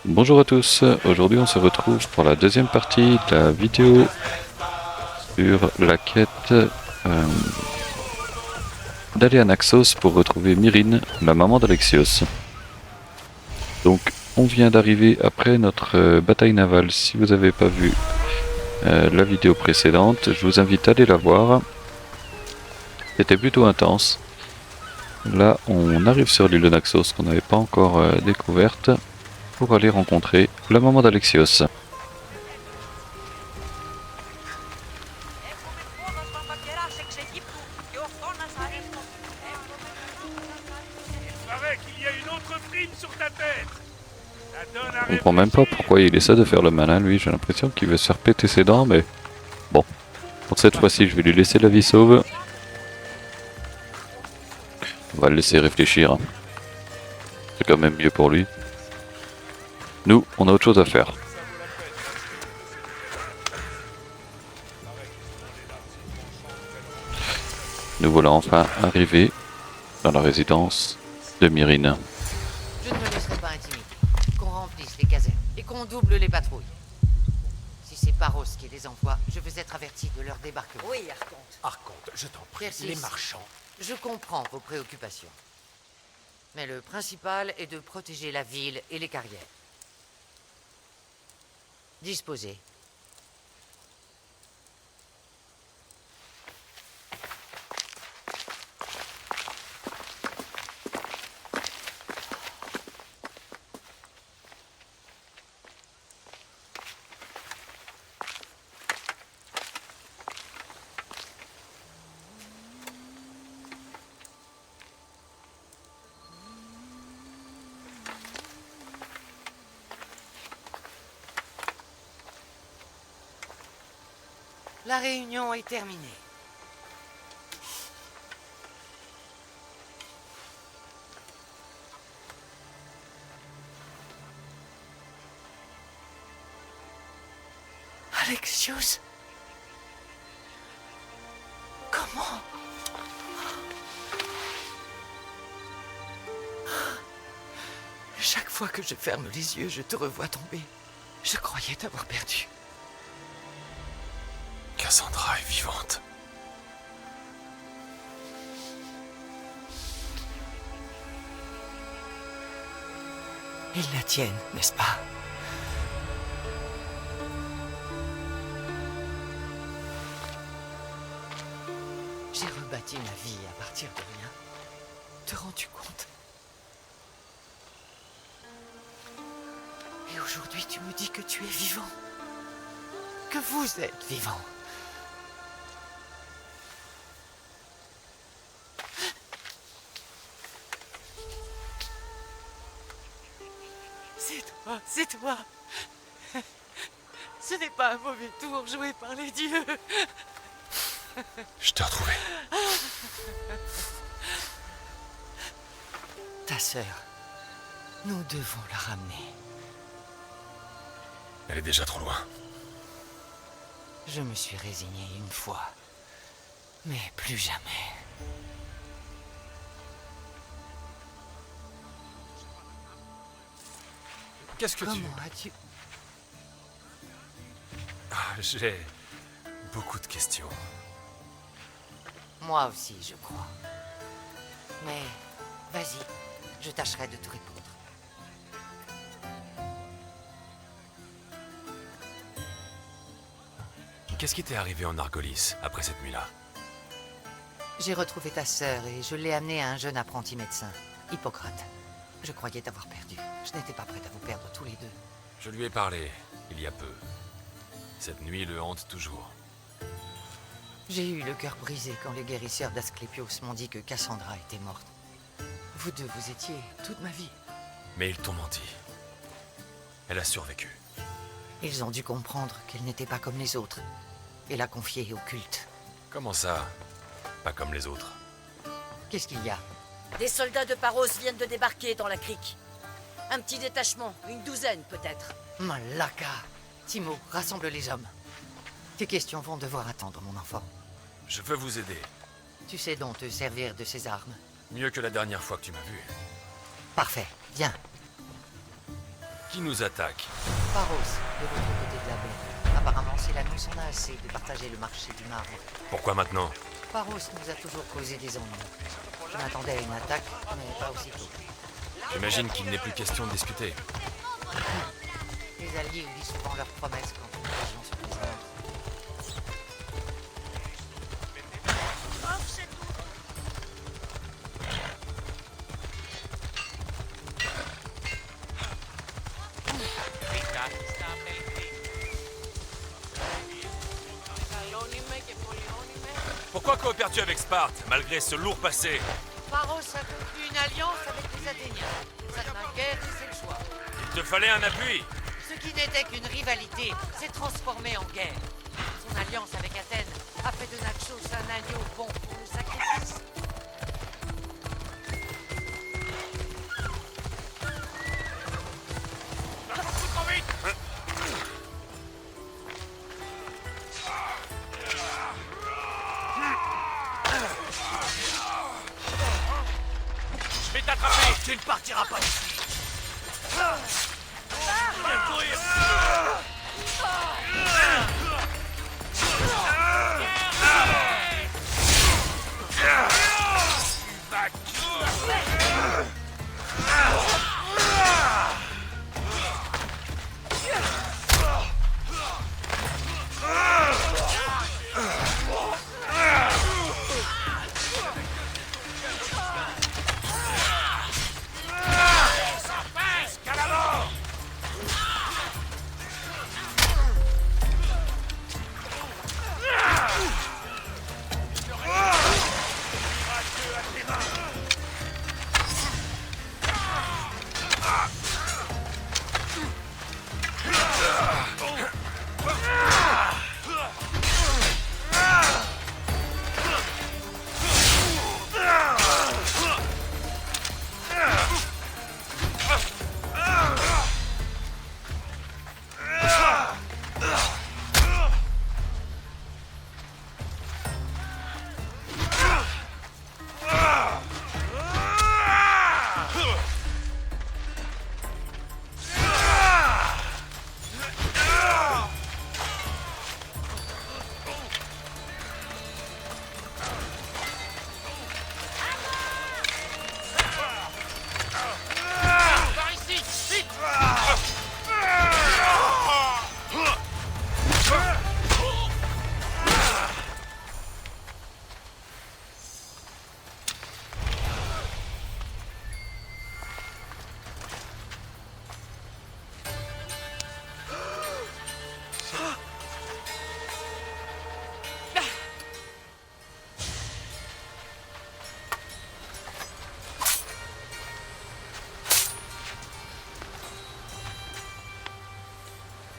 Bonjour à tous, aujourd'hui on se retrouve pour la deuxième partie de la vidéo sur la quête d'aller à Naxos pour retrouver Myrrine, la maman d'Alexios. Donc on vient d'arriver après notre bataille navale. Si vous n'avez pas vu la vidéo précédente, je vous invite à aller la voir. C'était plutôt intense. Là on arrive sur l'île de Naxos qu'on n'avait pas encore découverte pour aller rencontrer la maman d'Alexios. Je comprends même pas pourquoi il essaie de faire le malin, lui. J'ai l'impression qu'il veut se faire péter ses dents, mais bon. Pour cette fois-ci, je vais lui laisser la vie sauve. On va le laisser réfléchir. Hein. C'est quand même mieux pour lui. Nous, on a autre chose à faire. Nous voilà enfin arrivés dans la résidence de Myrrine. Je ne me laisserai pas intimider. Qu'on remplisse les casernes et qu'on double les patrouilles. Si c'est Paros qui les envoie, je veux être averti de leur débarquement. Oui, Archonte. Archonte, je t'en prie, Persis. les marchands. Je comprends vos préoccupations. Mais le principal est de protéger la ville et les carrières. Disposez. La réunion est terminée. Alexios? Comment? Chaque fois que je ferme les yeux, je te revois tomber. Je croyais t'avoir perdu. Cassandra est vivante. Ils la tiennent, n'est-ce pas? J'ai rebâti ma vie à partir de rien. Te rends-tu compte? Et aujourd'hui, tu me dis que tu es vivant. Que vous êtes vivant. C'est toi. Ce n'est pas un mauvais tour joué par les dieux. Je t'ai retrouvé. Ta sœur, nous devons la ramener. Elle est déjà trop loin. Je me suis résigné une fois, mais plus jamais. Qu'est-ce que Comment as-tu... J'ai beaucoup de questions. Moi aussi, je crois. Mais, vas-y, je tâcherai de te répondre. Qu'est-ce qui t'est arrivé en Argolis après cette nuit-là? J'ai retrouvé ta sœur et je l'ai amenée à un jeune apprenti médecin, Hippocrate. Je croyais t'avoir perdu. Je n'étais pas prête à vous perdre tous les deux. Je lui ai parlé, il y a peu. Cette nuit le hante toujours. J'ai eu le cœur brisé quand les guérisseurs d'Asclépios m'ont dit que Cassandra était morte. Vous deux, vous étiez toute ma vie. Mais ils t'ont menti. Elle a survécu. Ils ont dû comprendre qu'elle n'était pas comme les autres et la confier au culte. Comment ça? Pas comme les autres. Qu'est-ce qu'il y a? Des soldats de Paros viennent de débarquer dans la crique. Un petit détachement, une douzaine peut-être. Malaka! Timo, rassemble les hommes. Tes questions vont devoir attendre, mon enfant. Je veux vous aider. Tu sais donc te servir de ces armes. Mieux que la dernière fois que tu m'as vu. Parfait, viens. Qui nous attaque? Paros, de l'autre côté de la baie. Apparemment, c'est la nuit, on a assez de partager le marché du marbre. Pourquoi maintenant? Paros nous a toujours causé des ennuis. Je m'attendais à une attaque, mais pas aussitôt. J'imagine qu'il n'est plus question de discuter. Les alliés oublient souvent leurs promesses quand nous agons sur les ordres. Pourquoi coopères-tu avec Sparte, malgré ce lourd passé? Paros a conclu une alliance avec les Athéniens. Ça demande guerre et c'est le choix. Il te fallait un appui. Ce qui n'était qu'une rivalité s'est transformé en guerre. Son alliance avec Athènes a fait de Naxos un agneau bon pour le sacrifice. Je vais t'attraper. Tu ne partiras pas ici.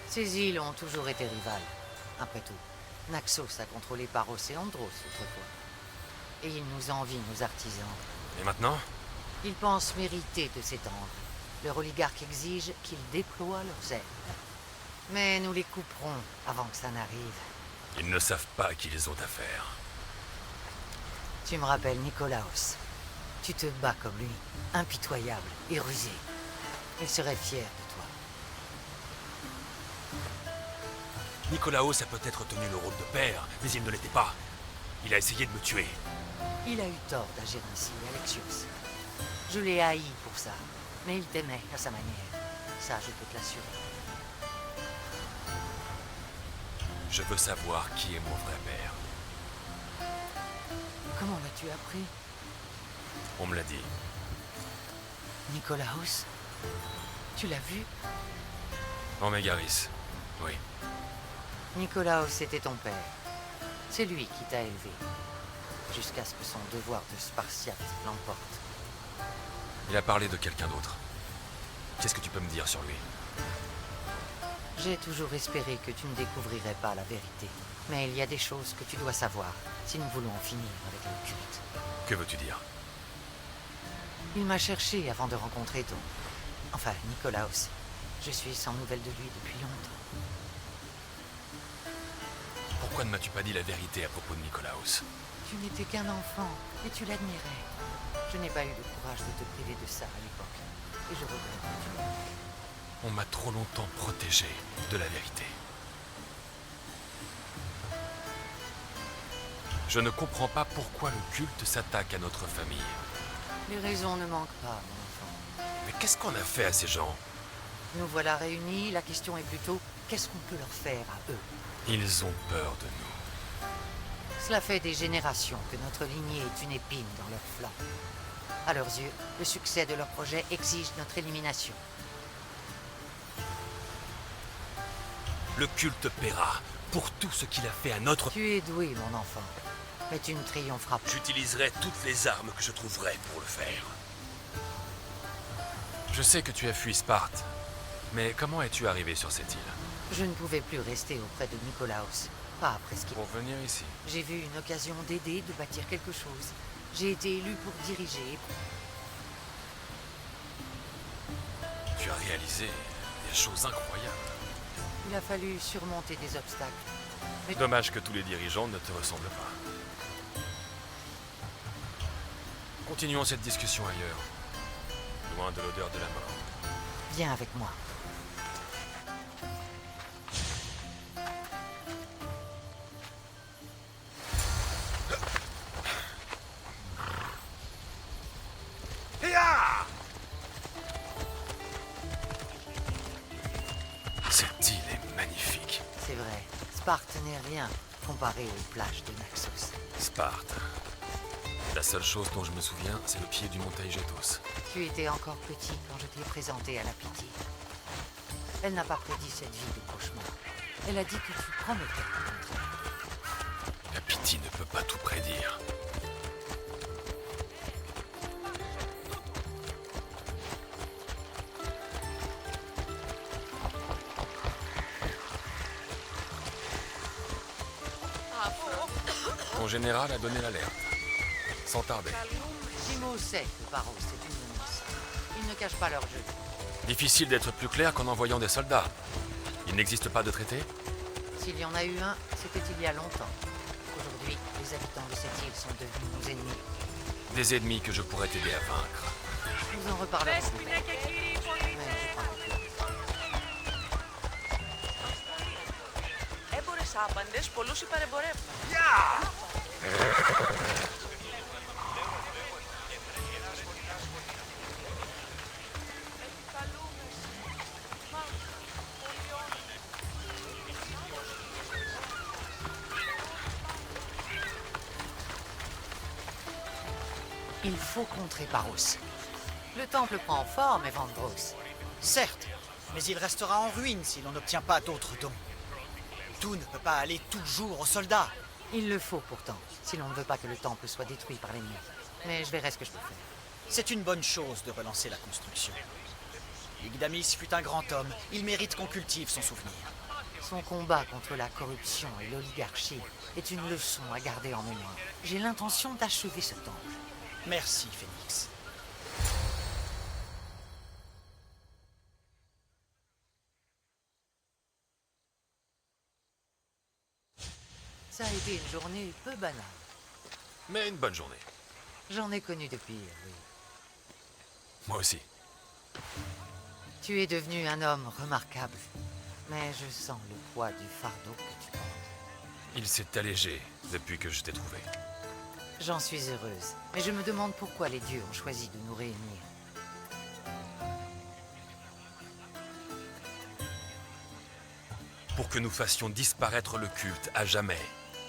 Ces îles ont toujours été rivales. Après tout, Naxos a contrôlé Paros et Andros autrefois. Et ils nous envient, nos artisans. Et maintenant? Ils pensent mériter de s'étendre. Leur oligarque exige qu'ils déploient leurs ailes. Mais nous les couperons avant que ça n'arrive. Ils ne savent pas à qui ils ont affaire. Tu me rappelles Nicolaos. Tu te bats comme lui, impitoyable et rusé. Il serait fier de toi. Nicolaos a peut-être tenu le rôle de père, mais il ne l'était pas. Il a essayé de me tuer. Il a eu tort d'agir ainsi, Alexios. Je l'ai haï pour ça, mais il t'aimait à sa manière. Ça, je peux te l'assurer. Je veux savoir qui est mon vrai père. Comment l'as-tu appris? On me l'a dit. Nicolaos? Tu l'as vu? En Mégaris, oui. Nicolaos était ton père. C'est lui qui t'a élevé. Jusqu'à ce que son devoir de Spartiate l'emporte. Il a parlé de quelqu'un d'autre. Qu'est-ce que tu peux me dire sur lui? J'ai toujours espéré que tu ne découvrirais pas la vérité. Mais il y a des choses que tu dois savoir si nous voulons en finir avec le culte. Que veux-tu dire? Il m'a cherché avant de rencontrer ton... Enfin, Nicolaos. Je suis sans nouvelles de lui depuis longtemps. Pourquoi ne m'as-tu pas dit la vérité à propos de Nicolaos? Tu n'étais qu'un enfant et tu l'admirais. Je n'ai pas eu le courage de te priver de ça à l'époque. Et je regrette que tu l'aies. On m'a trop longtemps protégé de la vérité. Je ne comprends pas pourquoi le culte s'attaque à notre famille. Les raisons ne manquent pas, mon enfant. Mais qu'est-ce qu'on a fait à ces gens? Nous voilà réunis, la question est plutôt, qu'est-ce qu'on peut leur faire à eux? Ils ont peur de nous. Cela fait des générations que notre lignée est une épine dans leur flanc. À leurs yeux, le succès de leur projet exige notre élimination. Le culte paiera pour tout ce qu'il a fait à notre... Tu es doué, mon enfant, mais tu ne triompheras pas. J'utiliserai toutes les armes que je trouverai pour le faire. Je sais que tu as fui Sparte, mais comment es-tu arrivé sur cette île? Je ne pouvais plus rester auprès de Nicolaos, pas après ce qu'il... Pour venir ici. J'ai vu une occasion d'aider, de bâtir quelque chose. J'ai été élu pour diriger. Tu as réalisé des choses incroyables. Il a fallu surmonter des obstacles. Mais Dommage que tous les dirigeants ne te ressemblent pas. Continuons cette discussion ailleurs, loin de l'odeur de la mort. viens avec moi. Cette île est magnifique. C'est vrai, Sparte n'est rien comparé aux plages de Naxos. Sparte. La seule chose dont je me souviens, c'est le pied du mont Taygetos. Tu étais encore petit quand je t'ai présenté à la Pythie. Elle n'a pas prédit cette vie de cauchemar. Elle a dit que tu promettais le contraire. La Pythie ne peut pas tout prédire. Mon général a donné l'alerte. Sans tarder. Timo sait que Paros est une menace. Ils ne cachent pas leur jeu. Difficile d'être plus clair qu'en envoyant des soldats. Il n'existe pas de traité? S'il y en a eu un, c'était il y a longtemps. Aujourd'hui, les habitants de cette île sont devenus nos ennemis. Des ennemis que je pourrais t'aider à vaincre. Nous en reparlerons plus tard. Mais je crois que tu as raison. Έμπορες άπαντες, πολλούς υπερεμπορεύουν. Il faut contrer Paros. Le temple prend forme, Evandros. Certes, mais il restera en ruine si l'on n'obtient pas d'autres dons. Tout ne peut pas aller toujours aux soldats. Il le faut pourtant, si l'on ne veut pas que le temple soit détruit par l'ennemi. Mais je verrai ce que je peux faire. C'est une bonne chose de relancer la construction. Igdamis fut un grand homme, il mérite qu'on cultive son souvenir. Son combat contre la corruption et l'oligarchie est une leçon à garder en mémoire. J'ai l'intention d'achever ce temple. Merci, Phénix. Ça a été une journée peu banale. Mais une bonne journée. J'en ai connu de pire, oui. Moi aussi. Tu es devenu un homme remarquable. Mais je sens le poids du fardeau que tu portes. Il s'est allégé depuis que je t'ai trouvé. J'en suis heureuse. Mais je me demande pourquoi les dieux ont choisi de nous réunir. Pour que nous fassions disparaître le culte à jamais.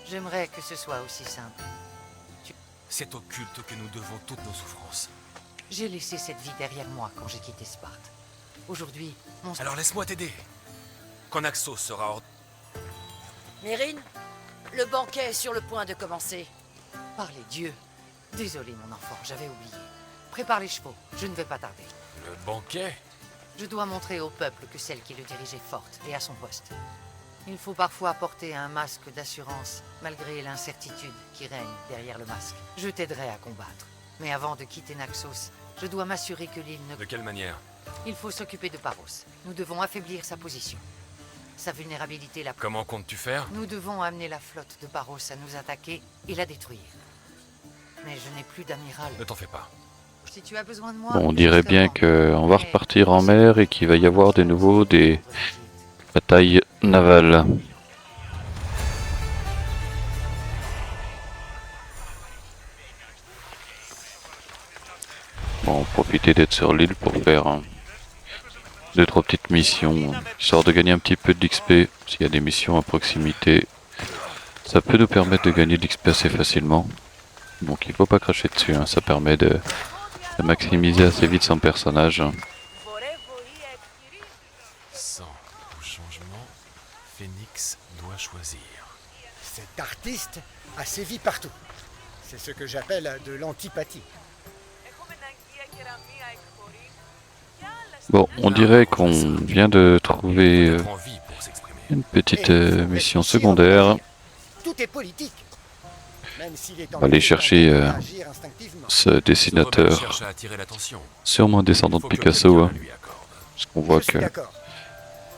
J'aimerais que ce soit aussi simple. C'est au culte que nous devons toutes nos souffrances. J'ai laissé cette vie derrière moi quand j'ai quitté Sparte. Aujourd'hui, mon... Alors laisse-moi t'aider. Quand Naxos sera hors... Mérine, le banquet est sur le point de commencer. Par les dieux. Désolé, mon enfant, j'avais oublié. Prépare les chevaux, je ne vais pas tarder. Le banquet? Je dois montrer au peuple que celle qui le dirige est forte et à son poste. Il faut parfois porter un masque d'assurance, malgré l'incertitude qui règne derrière le masque. Je t'aiderai à combattre. Mais avant de quitter Naxos, je dois m'assurer que l'île ne... De quelle manière? Il faut s'occuper de Paros. Nous devons affaiblir sa position. Sa vulnérabilité la... Comment comptes-tu faire? Nous devons amener la flotte de Paros à nous attaquer et la détruire. Mais je n'ai plus d'amiral. Ne t'en fais pas. Si tu as besoin de moi, Bon, on dirait bien justement. qu'on va repartir en mer et qu'il va y avoir de nouveau des batailles navales. Bon, profitez d'être sur l'île pour faire 2-3 petites missions, histoire de gagner un petit peu d'XP. S'il y a des missions à proximité, ça peut nous permettre de gagner de l'XP assez facilement. Donc il faut pas cracher dessus, hein. Ça permet de maximiser assez vite son personnage. Sans ou changement, Phoenix doit choisir. Cet artiste a sévi partout. C'est ce que j'appelle de l'antipathie. Bon, on dirait qu'on vient de trouver Être en vie pour s'exprimer. une petite Et mission réfléchir, secondaire. Tout est politique. Même s'il est On va aller chercher agir instinctivement. ce Ce rebelle dessinateur, cherche à attirer l'attention. sûrement descendant Il de faut que Picasso, quelqu'un hein, la lui accorde. parce qu'on voit Je suis que d'accord.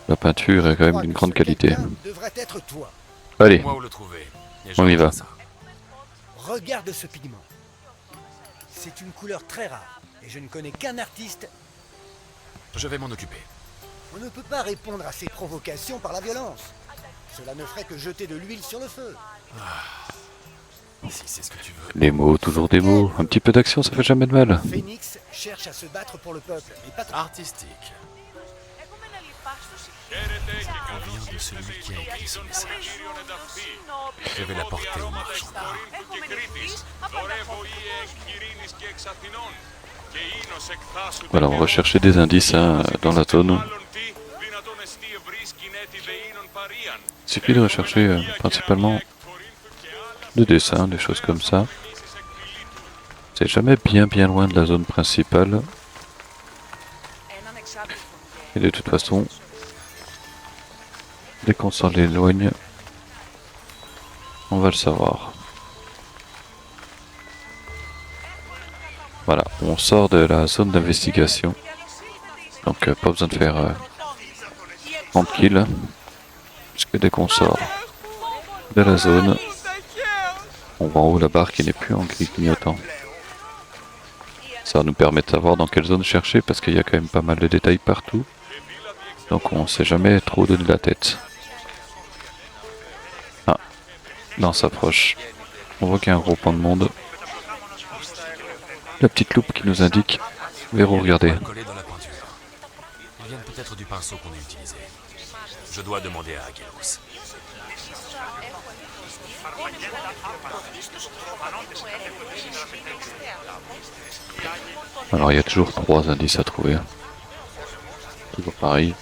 la peinture est quand Je même crois d'une que grande ce qualité. quelqu'un devrait être toi. Allez, Moi où le trouver. Et On y j'en va. fais ça. Regarde ce pigment. C'est une couleur très rare. Et je ne connais qu'un artiste. Je vais m'en occuper. On ne peut pas répondre à ces provocations par la violence. Cela ne ferait que jeter de l'huile sur le feu. Si c'est ce que tu veux. les mots, toujours des mots. Un petit peu d'action, ça fait jamais de mal. Phoenix cherche à se battre pour le peuple, mais pas trop. Artistique. On vient de celui qui a écrit ce message. Je vais l'apporter au marchand. Voilà, on va chercher des indices hein, dans la zone. Il suffit de rechercher principalement des dessins, des choses comme ça. C'est jamais bien loin de la zone principale. Et de toute façon, dès qu'on s'en éloigne, on va le savoir. Voilà, on sort de la zone d'investigation. Donc pas besoin de faire tranquille. Puisque dès qu'on sort de la zone, on voit en haut la barre qui n'est plus en gris clignotant. Ça va nous permet de savoir dans quelle zone chercher parce qu'il y a quand même pas mal de détails partout. Donc on sait jamais trop donner la tête. Ah, là on s'approche. On voit qu'il y a un gros pan de monde. La petite loupe qui nous indique vers où regarder. Collé dans la peinture. Ils viennent peut-être du pinceau qu'on a utilisé. Je dois demander à Aguilos. Alors il y a toujours 3 indices à trouver. Toujours pareil.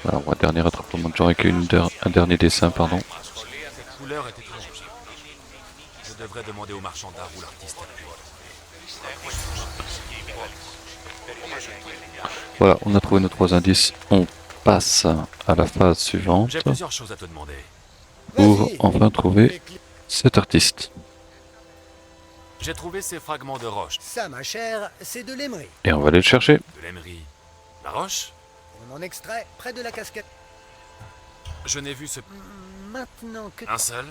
Alors un dernier attrapement de genre avec un dernier dessin, pardon. Cette couleur est étrange. Je devrais demander au marchand d'art où l'artiste a pu. Voilà, on a trouvé nos 3 indices. On passe à la phase suivante J'ai plusieurs choses à te demander. pour Vas-y. enfin trouver cet artiste. J'ai trouvé ces fragments de roche, Ça, ma chère, c'est de l'émery. Et on va aller le chercher. de l'émery. La roche? On en extrait près de la casquette. Je n'ai vu ce... Maintenant que... Un seul?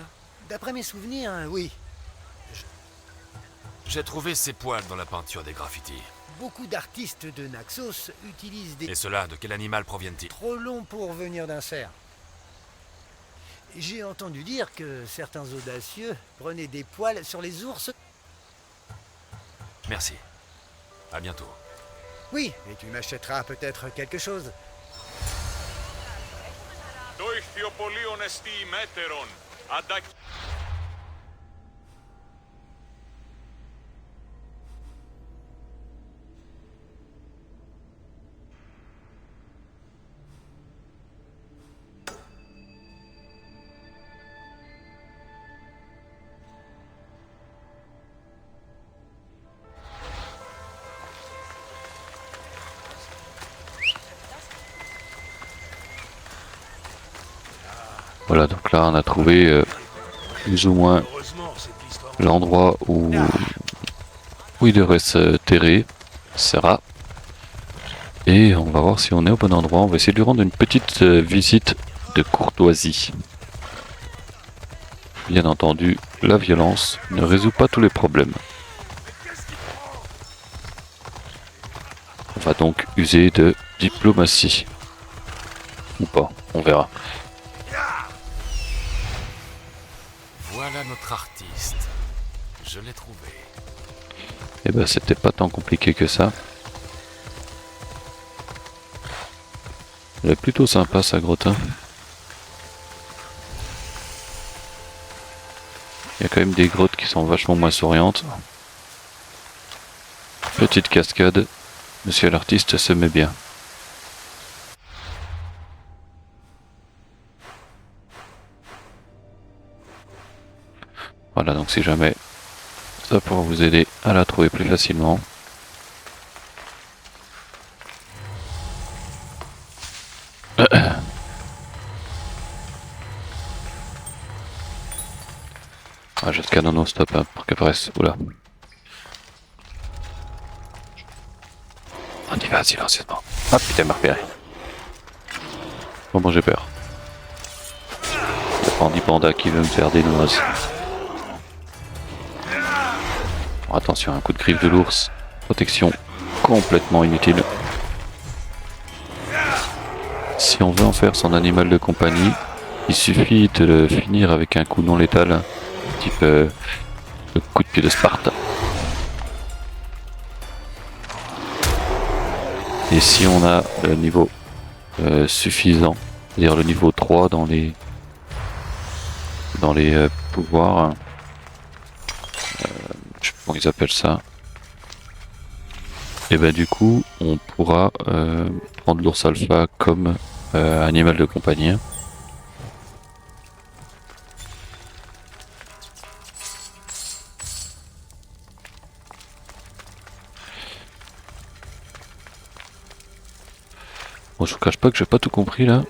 D'après mes souvenirs, oui. J'ai trouvé ces poils dans la peinture des graffitis. Beaucoup d'artistes de Naxos utilisent des... Et ceux-là, de quel animal proviennent-ils? trop longs pour venir d'un cerf. J'ai entendu dire que certains audacieux prenaient des poils sur les ours. Merci. À bientôt. Oui, et tu m'achèteras peut-être quelque chose. Voilà, donc là on a trouvé plus ou moins l'endroit où il devrait se terrer, Serra. Et on va voir si on est au bon endroit. On va essayer de lui rendre une petite visite de courtoisie. bien entendu, la violence ne résout pas tous les problèmes. On va donc user de diplomatie. Ou pas, on verra. Voilà notre artiste. Je l'ai trouvé. Et ben c'était pas tant compliqué que ça. Elle est plutôt sympa sa grotte. Hein. Il y a quand même des grottes qui sont vachement moins souriantes. Petite cascade. Monsieur l'artiste se met bien. Voilà, donc si jamais ça pourra vous aider à la trouver plus facilement. Ah, je scanne non stop hein, pour qu'apparaisse. Oula. On y va silencieusement. Ah putain, il m'a repéré. Bon, j'ai peur. Le bandit panda qui veut me faire des noises. Bon, attention, un coup de griffe de l'ours. Protection complètement inutile. Si on veut en faire son animal de compagnie, il suffit de le finir avec un coup non létal, type le coup de pied de Sparte. Et si on a le niveau suffisant, c'est-à-dire le niveau 3 dans les pouvoirs, je sais pas comment ils appellent ça, et ben du coup on pourra prendre l'ours alpha comme animal de compagnie. Bon, je vous cache pas que j'ai pas tout compris là,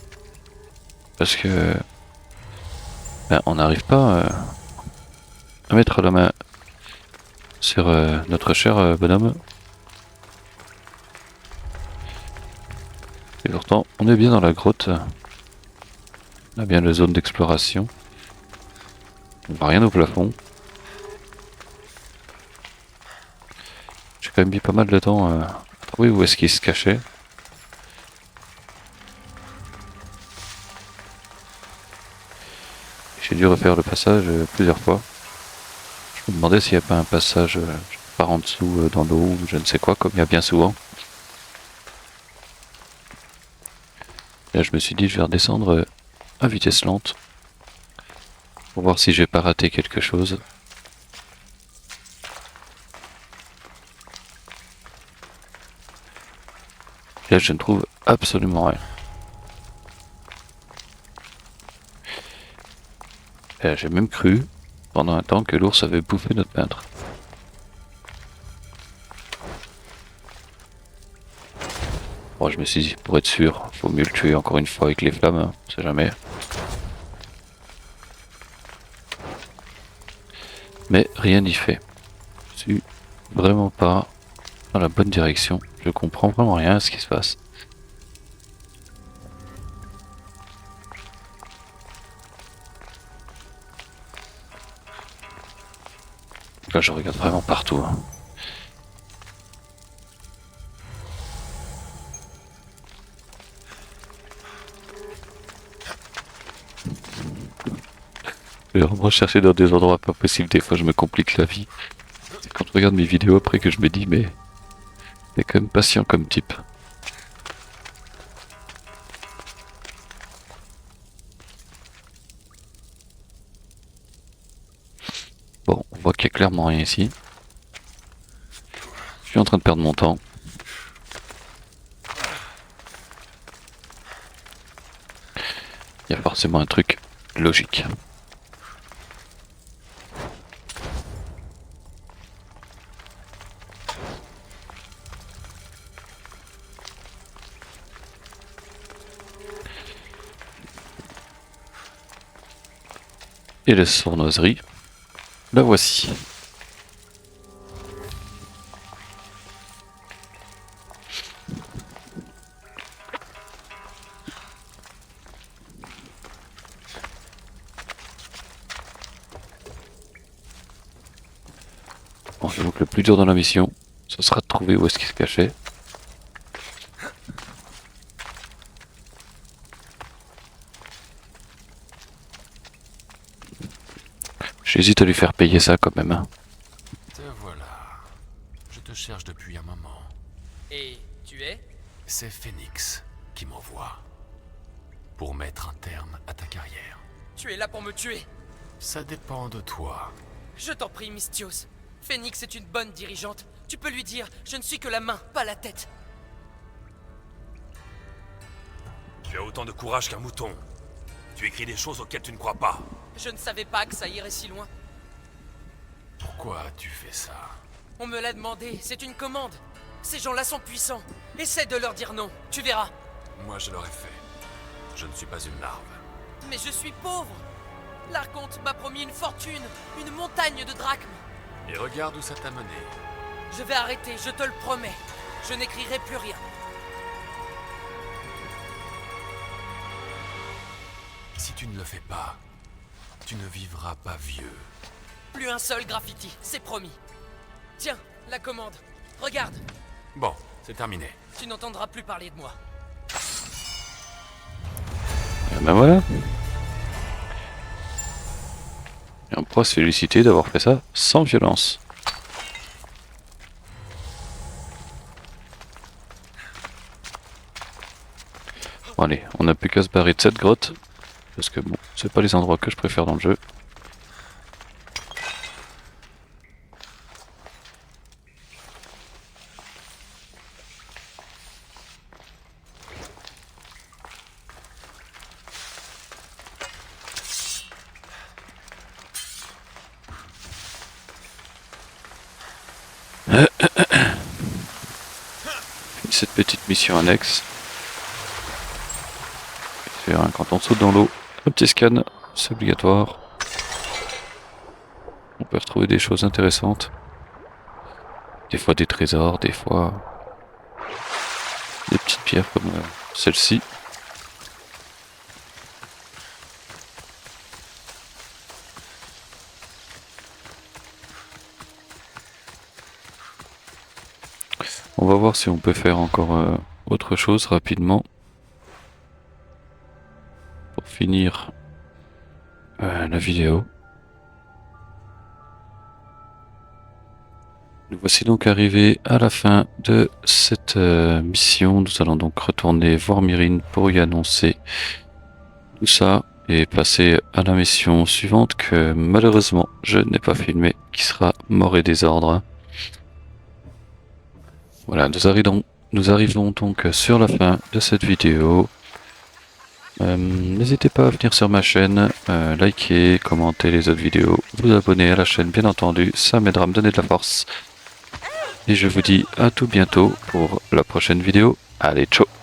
parce que ben, on n'arrive pas à mettre la main sur notre cher bonhomme. Et pourtant, on est bien dans la grotte. On a bien la zone d'exploration. On voit rien au plafond. J'ai quand même mis pas mal de temps à trouver où est-ce qu'il se cachait. J'ai dû refaire le passage plusieurs fois. Je me demandais s'il n'y a pas un passage par en dessous dans l'eau ou je ne sais quoi, comme il y a bien souvent. Là je me suis dit je vais redescendre à vitesse lente pour voir si j'ai pas raté quelque chose. Là je ne trouve absolument rien. J'ai même cru pendant un temps que l'ours avait bouffé notre peintre. Bon, je me suis dit, pour être sûr, faut mieux le tuer encore une fois avec les flammes, hein, on sait jamais. Mais rien n'y fait. Je suis vraiment pas dans la bonne direction. Je comprends vraiment rien à ce qui se passe. Là, je regarde vraiment partout. Hein. Je vais vraiment chercher dans des endroits pas possibles. Des fois, je me complique la vie. C'est quand je regarde mes vidéos après que je me dis, mais t'es quand même patient comme type. Bon, on voit qu'il y a clairement rien ici. Je suis en train de perdre mon temps. Il y a forcément un truc logique. Et la sournoiserie, la voici. Donc le plus dur dans la mission, ce sera de trouver où est-ce qu'il se cachait. J'hésite à lui faire payer ça quand même. Hein. Te voilà. Je te cherche depuis un moment. Et tu es? C'est Phoenix qui m'envoie. Pour mettre un terme à ta carrière. Tu es là pour me tuer. Ça dépend de toi. Je t'en prie, Mystios. Phoenix est une bonne dirigeante. Tu peux lui dire, je ne suis que la main, pas la tête. Tu as autant de courage qu'un mouton. Tu écris des choses auxquelles tu ne crois pas. Je ne savais pas que ça irait si loin. Pourquoi tu fais ça? On me l'a demandé, c'est une commande. Ces gens-là sont puissants. Essaie de leur dire non, tu verras. Moi je l'aurais fait. Je ne suis pas une larve. Mais je suis pauvre. L'Archonte m'a promis une fortune, une montagne de drachmes. Et regarde où ça t'a mené. Je vais arrêter, je te le promets. Je n'écrirai plus rien. Si tu ne le fais pas, tu ne vivras pas vieux. Plus un seul graffiti, c'est promis. Tiens, la commande. Regarde, Bon, c'est terminé. tu n'entendras plus parler de moi. Et ben voilà. Et on pourra se féliciter d'avoir fait ça sans violence. Bon allez, on n'a plus qu'à se barrer de cette grotte. Parce que bon, c'est pas les endroits que je préfère dans le jeu. Cette petite mission annexe. Quand on saute dans l'eau, un petit scan, c'est obligatoire. On peut retrouver des choses intéressantes. Des fois des trésors, des fois des petites pierres comme celle-ci. On va voir si on peut faire encore autre chose rapidement. Pour finir la vidéo. Nous voici donc arrivés à la fin de cette mission. Nous allons donc retourner voir Myrrine pour y annoncer tout ça et passer à la mission suivante que malheureusement je n'ai pas filmée, qui sera Mort et désordre. Voilà, nous arrivons donc sur la fin de cette vidéo. N'hésitez pas à venir sur ma chaîne, liker, commenter les autres vidéos, vous abonner à la chaîne bien entendu, ça m'aidera à me donner de la force. Et je vous dis à tout bientôt pour la prochaine vidéo. Allez, ciao!